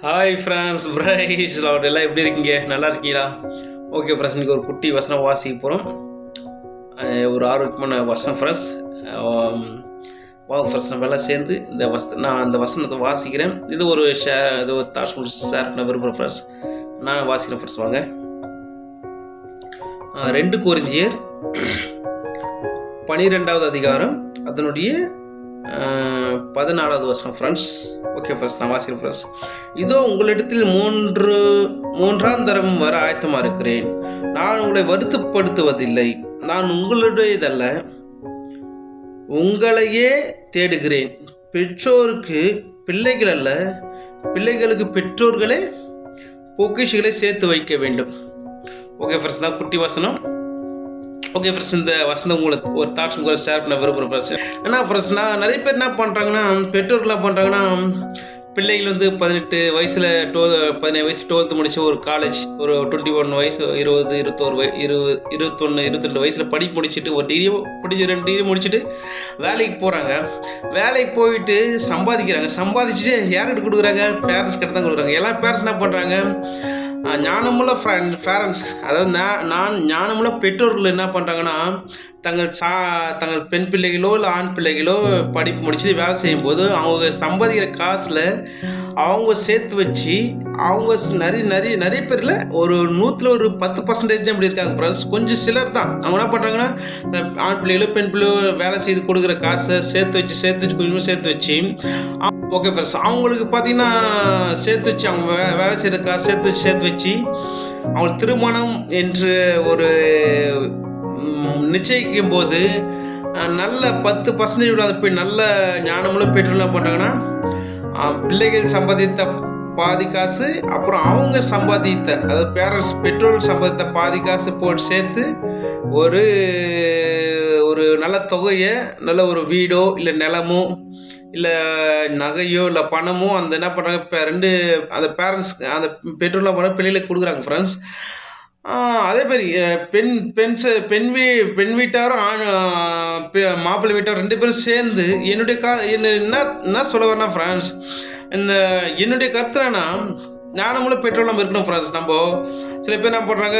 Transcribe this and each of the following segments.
Hi friends, price Lord எல்லாம் எப்படி இருக்கீங்க? நல்லா இருக்கீங்களா? ஓகே ஃப்ரெண்ட்ஸ், இன்றைக்கி ஒரு குட்டி வசனம் வாசிக்க போகிறோம். ஒரு ஆரோக்கியமான வசனம் ஃப்ரெண்ட்ஸ். ஃப்ரெண்ட்ஸ் நம்ம எல்லாம் சேர்ந்து நான் அந்த வசனத்தை வாசிக்கிறேன். இது ஒரு தாட்ஸ் ஷேர் பண்ண விரும்புகிறேன் ஃப்ரெண்ட்ஸ். நான் வாசிக்கிறேன் ஃப்ரெண்ட்ஸ். வாங்க. 2 கொரிந்தியர் 12வது அதிகாரம் அதனுடைய 14வது வசனம் ஃப்ரெண்ட்ஸ். ஓகே ஃப்ரெண்ட்ஸ், நான் வாசிக்கிறேன் ஃப்ரெண்ட்ஸ். இதோ உங்களிடத்தில் மூன்றாம் தரம் வர ஆயத்தமாக இருக்கிறேன். நான் உங்களை வருத்தப்படுத்துவதில்லை. நான் உங்களுடையதல்ல, உங்களையே தேடுகிறேன். பெற்றோருக்கு பிள்ளைகள் அல்ல, பிள்ளைகளுக்கு பெற்றோர்களே பொக்கிஷங்களை சேர்த்து வைக்க வேண்டும். ஓகே ஃப்ரெண்ட்ஸ், தான் குட்டி வசனம். ஓகே ஃப்ரெண்ட்ஸ், இந்த வசனம் உங்களுக்கு ஒரு தாட்ஸ் உங்களை ஷேர் பண்ண விரும்புகிறேன் ஃப்ரெண்ட்ஸ். ஏன்னா ஃப்ரெண்ட்ஸ், நான் நிறைய பேர் என்ன பண்ணுறாங்கன்னா, பெற்றோர்கள்லாம் பண்ணுறாங்கன்னா, பிள்ளைகள் வந்து 18 வயசில் 17 வயசு 12th முடிச்சு ஒரு காலேஜ், ஒரு 21 வயசு 20 21 22 வயசில் படிப்பு முடிச்சுட்டு ஒரு டிகிரி படிச்சு 2 டிகிரி முடிச்சுட்டு வேலைக்கு போகிறாங்க. வேலைக்கு போயிட்டு சம்பாதிச்சுட்டு யார்கிட்ட கொடுக்குறாங்க? பேரண்ட்ஸ் கிட்ட தான் கொடுக்குறாங்க. எல்லா பேரண்ட்ஸ் என்ன பண்ணுறாங்க? ஞானமுள்ள பேரண்ட்ஸ், அதாவது ஞானமுள்ள பெற்றோர்கள் என்ன பண்ணுறாங்கன்னா, தங்கள் பெண் பிள்ளைகளோ இல்லை ஆண் பிள்ளைகளோ படிப்பு முடிச்சுட்டு வேலை செய்யும்போது அவங்க சம்பாதிக்கிற காசில் அவங்க சேர்த்து வச்சு அவங்க நிறைய பேரில் ஒரு 100ல் ஒரு 10% அப்படி இருக்காங்க ஃப்ரெண்ட்ஸ். கொஞ்சம் சிலர் தான். அவங்க என்ன பண்ணுறாங்கன்னா, ஆண் பிள்ளைகளோ பெண் பிள்ளைகளோ வேலை செய்து கொடுக்குற காசை சேர்த்து வச்சு கொஞ்சமாக சேர்த்து வச்சு, ஓகே ஃப்ரெண்ட்ஸ், அவங்களுக்கு பார்த்தீங்கன்னா சேர்த்து வச்சு அவங்க வேலை செய்கிற காசு சேர்த்து வச்சு அவங்களுக்கு திருமணம் என்று ஒரு நிச்சயிக்கும் போது நல்ல 10% விடாத போய் நல்ல ஞானமுள்ள பெற்றோர் என்ன பண்ணுறாங்கன்னா, பிள்ளைகள் சம்பாதித்த பாதி காசு, அப்புறம் அவங்க சம்பாதித்த, அதாவது பேரண்ட்ஸ் பெற்றோர்கள் சம்பாதித்த பாதி காசு போட்டு சேர்த்து ஒரு நல்ல தொகையை, நல்ல ஒரு வீடோ இல்லை நிலமோ இல்லை நகையோ இல்லை பணமோ அந்த என்ன பண்ணுறாங்க, இப்போ அந்த பேரண்ட்ஸ் அந்த பெற்றோர்லாம் பண்ண பிள்ளைகளுக்கு கொடுக்குறாங்க ஃப்ரெண்ட்ஸ். அதே மாதிரி பெண் வீட்டாரும் மாப்பிள்ளை வீட்டாரும் 2 பேரும் சேர்ந்து என்ன சொல்ல வரேன்னா ஃப்ரெண்ட்ஸ், என்னுடைய கருத்துனா ஞானமுள்ள பெற்றோர் நம்ம இருக்கணும் ஃப்ரெண்ட்ஸ். நம்ம சில பேர் என்ன பண்ணுறாங்க,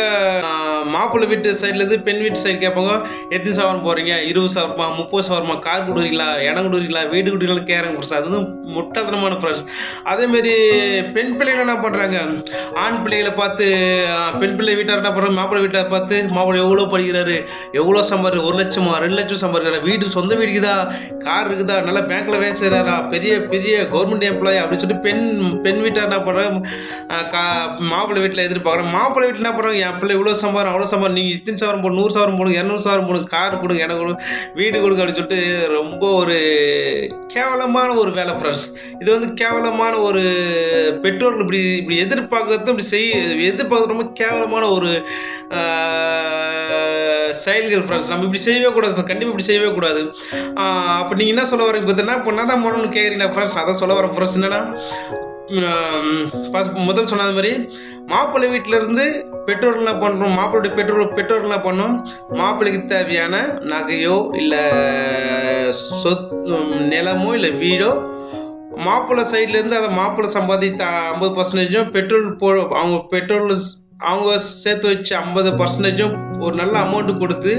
மாப்பிள்ளை வீட்டு சைட்லேருந்து பெண் வீட்டு சைடு கேட்பாங்க, எத்தனை சவரம் போகிறீங்க? 20,000 30,000 கார் கொடுக்குறீங்களா, இடம் கொடுக்குறீங்களா, வீடு கொடுக்குறீங்களா கேட்குறாங்க ஃப்ரெண்ட்ஸ். அது முட்டாள்தனமான ஃப்ரெண்ட்ஸ். அதேமாரி பெண் பிள்ளைகள் என்ன பண்ணுறாங்க, ஆண் பிள்ளைகளை பார்த்து பெண் பிள்ளை வீட்டார் என்ன பண்ணுறாங்க, மாப்பிள்ளை வீட்டார் பார்த்து மாப்பிள்ளை எவ்வளோ படிக்கிறாரு, எவ்வளோ 1 லட்சமா 2 லட்சம் சம்பாதிக்கிறாரு, வீடு சொந்த வீடு இருக்குதா, கார் இருக்குதா, நல்லா பேங்க்கில் வேலை செய்கிறாரா, பெரிய கவர்மெண்ட் எம்ப்ளாயி அப்படின்னு சொல்லிட்டு பெண் வீட்டார் என்ன பண்ணுறாங்க, மாப்பிள்ளை வீட்டில் எதிர்பார்க்குறாங்க. மாப்பிள்ளை வீட்டில் என்ன பண்ணுறாங்க, என் பிள்ளை இவ்வளோ சம்பாரம் அவ்வளோ சம்பாரம், நீங்கள் 100,000 போடும், 100,000 போடுங்க, 200,000 போடுங்க, கார் கொடுங்க, எனக்கு கொடுங்க, வீடு கொடுங்க அப்படின்னு சொல்லிட்டு ரொம்ப ஒரு கேவலமான ஒரு வேலை ஃப்ரெண்ட்ஸ். இது வந்து கேவலமான ஒரு பெற்றோர்கள் இப்படி எதிர்பார்க்கறது எதிர்பார்க்கறது ரொம்ப கேவலமான ஒரு செயல்கள் ஃப்ரெண்ட்ஸ். நம்ம இப்படி செய்யவே கூடாது, கண்டிப்பாக இப்படி செய்யவே கூடாது. அப்போ நீங்கள் என்ன சொல்ல வரீங்க, இப்போ என்ன பண்ணால் தான் போகணும்னு கேட்குறீங்களா ஃப்ரெண்ட்ஸ்? அதான் சொல்ல வரேன் ஃப்ரெண்ட்ஸ். என்னென்னா, முதல் சொன்னது மாதிரி மாப்பிள்ளை வீட்டிலேருந்து பெற்றோர்கள் என்ன பண்ணுறோம், மாப்பிள்ளைய பெற்றோர்கள் என்ன பண்ணோம், மாப்பிள்ளைக்கு தேவையான நகையோ இல்லை நிலமோ இல்லை வீடோ, மாப்பிள்ளை சைட்லேருந்து அதை மாப்பிள்ளை சம்பாதித்த 50% அவங்க சேர்த்து வச்சு 50% ஒரு நல்ல அமௌண்ட்டு கொடுத்து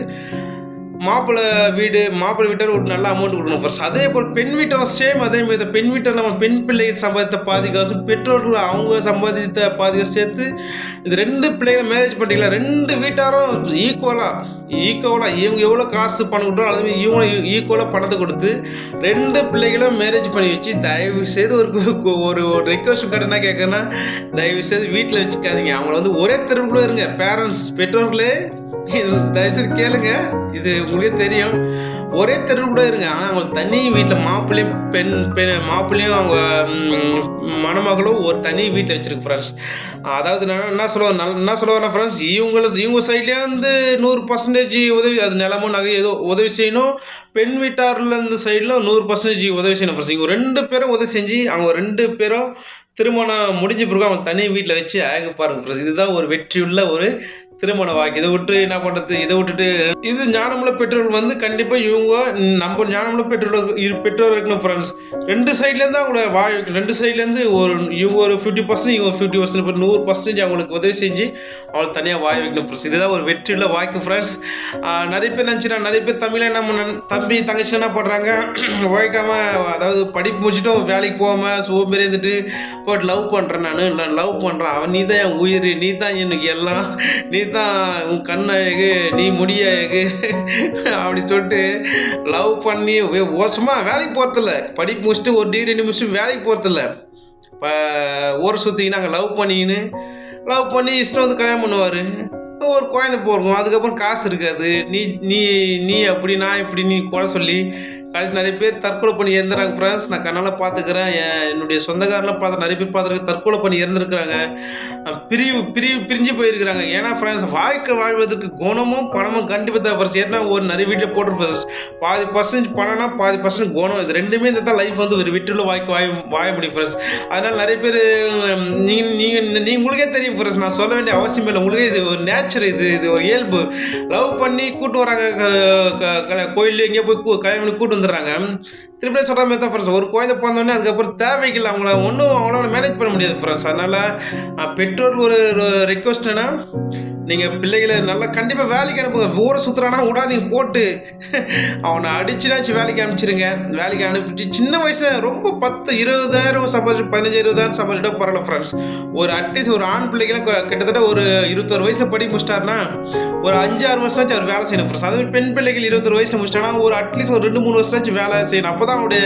மாப்பிள்ளை வீட்டார் ஒரு நல்ல அமௌண்ட் கொடுக்கணும் ஃபர்ஸ்ட். அதே போல் பெண் வீட்டாரும் சேம் அதே மாதிரி தான். பெண் வீட்டார் நம்ம பெண் பிள்ளைகள் சம்பாதித்த பாதி காசும் பெற்றோர்கள் அவங்க சம்பாதித்த பாதி காசு சேர்த்து இந்த 2 பிள்ளைகளை மேரேஜ் பண்ணிக்கலாம். 2 வீட்டாரும் ஈக்குவலாக இவங்க எவ்வளோ காசு பணம் கொடுத்தாலும் அதுமாதிரி இவங்களும் ஈக்குவலாக பணத்தை கொடுத்து 2 பிள்ளைகளும் மேரேஜ் பண்ணி வச்சு, தயவு செய்து ஒரு ரெக்வஸ்ட் கார்டு என்ன கேட்குறேன்னா, தயவு செய்து வீட்டில் வச்சுக்காதீங்க. அவங்கள வந்து ஒரே தெருவுக்குள்ளே இருங்க. பேரண்ட்ஸ் பெற்றோர்களே தயவுசெய்து கேளுங்க, இது உங்களுக்கே தெரியும். ஒரே தெருவு கூட இருங்க, ஆனால் அவங்களுக்கு தனி வீட்டில் மாப்பிள்ளையும் அவங்க மணமகளும் ஒரு தனி வீட்டில் வச்சுருக்கு ஃப்ரெண்ட்ஸ். அதாவது என்ன சொல்லுவாங்க ஃப்ரெண்ட்ஸ், இவங்க சைட்லேயே வந்து 100% உதவி, அது நிலமோ நகை ஏதோ உதவி செய்யணும். பெண் வீட்டாரில் இந்த சைடில் 100% உதவி செய்யணும் ஃப்ரெண்ட்ஸ். இவங்க 2 பேரும் உதவி செஞ்சு அவங்க 2 பேரும் திருமணம் முடிஞ்ச பிறகு அவங்க தனி வீட்டில் வச்சு அழகு பாருங்க ஃப்ரெண்ட்ஸ். இதுதான் ஒரு வெற்றியுள்ள ஒரு திருமண வாழ்க்கை இதை விட்டு என்ன பண்ணுறது, இதை விட்டுட்டு இது ஞானமுள்ள பெற்றோர்கள் வந்து கண்டிப்பாக இவங்க நம்ம ஞானமுள்ள பெற்றோர் இருக்கணும் ஃப்ரெண்ட்ஸ். 2 சைட்லேருந்து அவங்கள வாழ வைக்கணும். 2 சைட்லேருந்து இவங்க ஒரு 50%, இவங்க 50%, இப்போ 100% அவங்களுக்கு உதவி செஞ்சு அவளை தனியாக வாழ வைக்கணும் ஃப்ரெண்ட்ஸ். இதுதான் ஒரு வெற்றியுள்ள வாழ்க்கை ஃப்ரெண்ட்ஸ். நிறைய பேர் நினச்சினா, நிறைய பேர் தமிழை நம்ம தம்பி தங்கச்சி என்ன பண்ணுறாங்க, உழைக்காமல், அதாவது படிப்பு முடிச்சுட்டும் வேலைக்கு போகாமல் சோம்பேறி இருந்துட்டு போய்ட்டு லவ் பண்ணுறேன், நான் லவ் பண்ணுறேன், அவன் நீ தான் என் உயிர், நீ தான் எனக்கு எல்லாம், நீ தான் உன் கண் அழகு, நீ முடிய அழகு அப்படின்னு சொல்லிட்டு லவ் பண்ணி சும்மா வேலைக்கு போகிறதில்ல, படிப்பு முடிச்சுட்டு ஒரு டிகிரி முடிச்சுட்டு வேலைக்கு போகிறதில்ல, இப்போ ஊரை சுற்றிக்கின்னு அங்கே லவ் பண்ணி இஷ்டம் வந்து கல்யாணம் பண்ணுவார், ஒரு குழந்தை போகிறோம், அதுக்கப்புறம் காசு இருக்காது, நீ நீ நீ அப்படி நான் இப்படி நீ கூட சொல்லி கடைசி நிறைய பேர் தற்கொலை பண்ணி இறந்துறாங்க ஃப்ரெண்ட்ஸ். நான் கண்ணால் பார்த்துக்கிறேன், என்னுடைய சொந்தக்காரெலாம் பார்த்து நிறைய பேர் பார்த்துருக்கேன், தற்கொலை பண்ணி இறந்துருக்குறாங்க, பிரிஞ்சு போயிருக்கிறாங்க. ஏன்னா ஃப்ரெண்ட்ஸ், வாழ்க்கை வாழ்வதற்கு குணமும் பணமும் கண்டிப்பாக தேவைப்படுச்சு. ஏன்னா ஒரு நிறைய வீட்டில் போட்டுருப்போம், பாதி % பணம்னா பாதி % குணம், இது ரெண்டுமே இந்த தான் லைஃப் வந்து ஒரு வெற்றியுள்ள வாழ முடியும் ஃப்ரெண்ட்ஸ். அதனால் நிறைய பேர் நீங்கள் உங்களுக்கே தெரியும் ஃப்ரெண்ட்ஸ், நான் சொல்ல வேண்டிய அவசியம் இல்லை, உங்களுக்கே இது ஒரு நேச்சர், இது ஒரு இயல்பு. லவ் பண்ணி கூட்டு வராங்க, கோயிலில் எங்கேயோ போய் கல்யாணம் பண்ணி கூட்டு வந்துடுறாங்க. திருப்பி சொல்கிற மாதிரி தான் ஃப்ரெண்ட்ஸ், ஒரு குழந்தை பிறந்தோடனே அதுக்கப்புறம் தேவைகள் அவங்களால மேனேஜ் பண்ண முடியாது ஃப்ரெண்ட்ஸ். அதனால் பெற்றோர் ஒரு ரெக்வஸ்ட் என்ன, நீங்கள் பிள்ளைகளை நல்லா கண்டிப்பாக வேலைக்கு அனுப்புங்க. ஊரை சுற்றுறானா விடாதீங்க, போட்டு அவனை அடிச்சுனாச்சும் வேலைக்கு அனுப்பிச்சிருங்க. வேலைக்கு அனுப்பிச்சு சின்ன வயசில் ரொம்ப 10-20,000 சம்பாதிச்சு 15-20,000 சம்பாதிச்சுட்டா பரவாயில்ல ஃப்ரெண்ட்ஸ். ஒரு அட்லீஸ்ட் ஒரு ஆண் பிள்ளைகளும் கிட்டத்தட்ட ஒரு 21 வயசில் படி முடிச்சிட்டாருன்னா ஒரு 5-6 வருஷமாச்சும் அவர் வேலை செய்யணும் ஃப்ரெண்ட்ஸ். அதுவே பெண் பிள்ளைகள் 21 வயசில் முடிச்சிட்டாங்கன்னா ஒரு அட்லீஸ்ட் ஒரு 2-3 வருஷமாச்சும் வேலை செய்யணும். அப்போ தான் அவங்களுடைய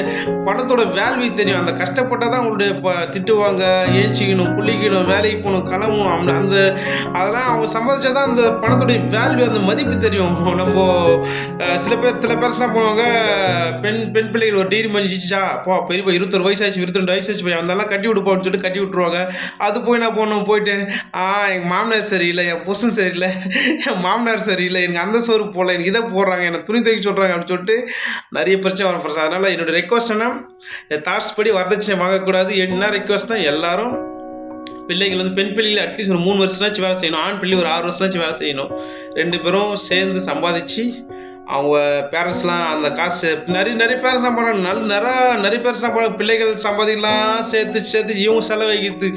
பணத்தோட வேல்யூ தெரியும். அந்த கஷ்டப்பட்டால் தான் அவங்களுடைய திட்டுவாங்க, ஏஞ்சிக்கணும், குளிக்கணும், வேலைக்கு போகணும், கிளம்பணும், அதெல்லாம் அவங்க சம்பாதிச்சா தான் அந்த பணத்துடைய வேல்யூ, அந்த மதிப்பு தெரியும். நம்ம சில பேர் என்ன பண்ணுவாங்க, பெண் பிள்ளைகள் ஒரு டிகிரி மஞ்சிச்சா பெரிய 21 வயசாச்சு 22 வயசாச்சு போய் அதெல்லாம் கட்டி விடுப்போம்னு சொல்லிட்டு கட்டி விட்டுருவாங்க. அது போய் என்ன பண்ணணும், போயிட்டு எங்கள் மாமனார் சரியில்லை, என் புருஷன் சரியில்லை, என் மாமனார் சரியில்லை, எனக்கு அந்த சோறு போடல, எனக்கு இதை போடுறாங்க, எனக்கு துணி தைக்க சொல்கிறாங்க அப்படின்னு சொல்லிட்டு நிறைய பிரச்சனை வரும் ஃப்ரெண்ட்ஸ். அதனால் என்னோடய ரெக்வஸ்ட் என்ன, என் தாட்ஸ் படி வரதட்சணை வாங்கக்கூடாது. என்ன ரெக்வஸ்ட்னா, எல்லாரும் பிள்ளைகள் வந்து பெண் பிள்ளைகள் அட்லீஸ்ட் ஒரு 3 வருஷம்னாச்சும் வேலை செய்யணும், ஆண் பிள்ளை ஒரு 6 வருஷம்னாச்சும் வேலை செய்யணும். 2 பேரும் சேர்ந்து சம்பாதிச்சு அவங்க பேரண்ட்ஸ்லாம் அந்த காசு நிறைய பேரண்ட்ஸ் என்ன பண்ணுறாங்க, நிறைய பேரண்ட்ஸ் என்ன பண்ணுறாங்க, பிள்ளைகள் சம்பாதிக்கலாம் சேர்த்து இவங்க செலவழிக்கிறது,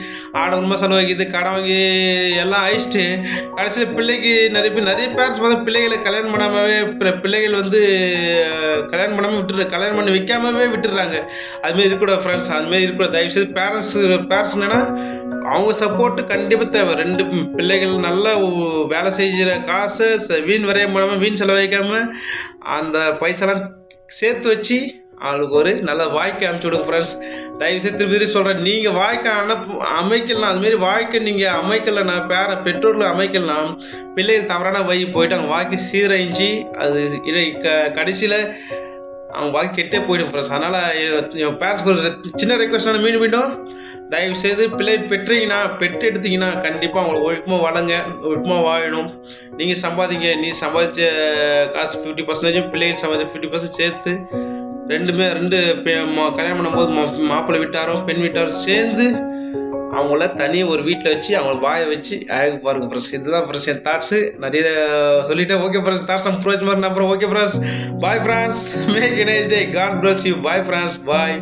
ஆடம்பரமாக செலவழிக்கிறது, கடன் வாங்கி எல்லாம் அழிச்சிட்டு கடைசியில் பிள்ளைக்கு நிறைய பேரண்ட்ஸ் பார்த்தா பிள்ளைகளை கல்யாணம் பண்ணாமவே பிள்ளைகள் வந்து கல்யாணம் பண்ணாமல் கல்யாணம் பண்ணி வைக்காமவே விட்டுடுறாங்க. அதுமாரி இருக்கக்கூடாது ஃப்ரெண்ட்ஸ், அதுமாரி இருக்கக்கூடாது. தயவுசெய்து பேரண்ட்ஸ் என்னென்னா அவங்க சப்போர்ட்டு கண்டிப்பாக தேவை. 2 பிள்ளைகள் நல்லா வேலை செய்கிற காசை வீண் விரயம் பண்ணாமல், வீண் செலவழிக்காமல் அந்த பைசாலாம் சேர்த்து வச்சு அவளுக்கு ஒரு நல்ல வாழ்க்கை அனுப்பிச்சி விடுங்க ஃப்ரெண்ட்ஸ். தயவுசெய்து திருப்பி சொல்கிறேன், நீங்கள் வாழ்க்கை அமைக்கலாம், அதுமாரி வாழ்க்கை நீங்கள் அமைக்கலைன்னா, பெற்றோர்களை அமைக்கலாம், பிள்ளைகள் தவறான வழி போயிட்டு அவங்க வாழ்க்கை சீரழிஞ்சு அது கடைசியில் அவங்க வாழ்க்கை கெட்டே போயிடும் ஃப்ரெண்ட்ஸ். அதனால் என் பேரண்ட்ஸ்க்கு ஒரு சின்ன ரெக்வஸ்டான மீண்டும் தயவுசெய்து பிள்ளைகள் பெற்று எடுத்தீங்கன்னா கண்டிப்பாக அவங்களை ஒழுக்கமாக ஒழுக்கமாக வாழணும். நீங்கள் சம்பாதிச்ச காசு 50%, பிள்ளைகள் சம்பாதிச்ச 50% சேர்த்து ரெண்டு கல்யாணம் பண்ணும்போது மாப்பிள்ளை வீட்டாரோ பெண் வீட்டாரோ சேர்ந்து அவங்கள தனியாக ஒரு வீட்டில் வச்சு அவங்கள வாய வச்சு அழகு பாருங்க ஃப்ரெண்ட்ஸ். இதுதான் ஃப்ரெண்ட்ஸ் என் தாட்ஸு. நிறைய சொல்லிட்டேன். ஓகே ஃப்ரெண்ட்ஸ், தாட்ஸ் நம்ம ப்ரோஜ் மாதிரி நம்புகிறோம். Okay friends, bye friends, make a nice day, God bless you, bye friends, bye.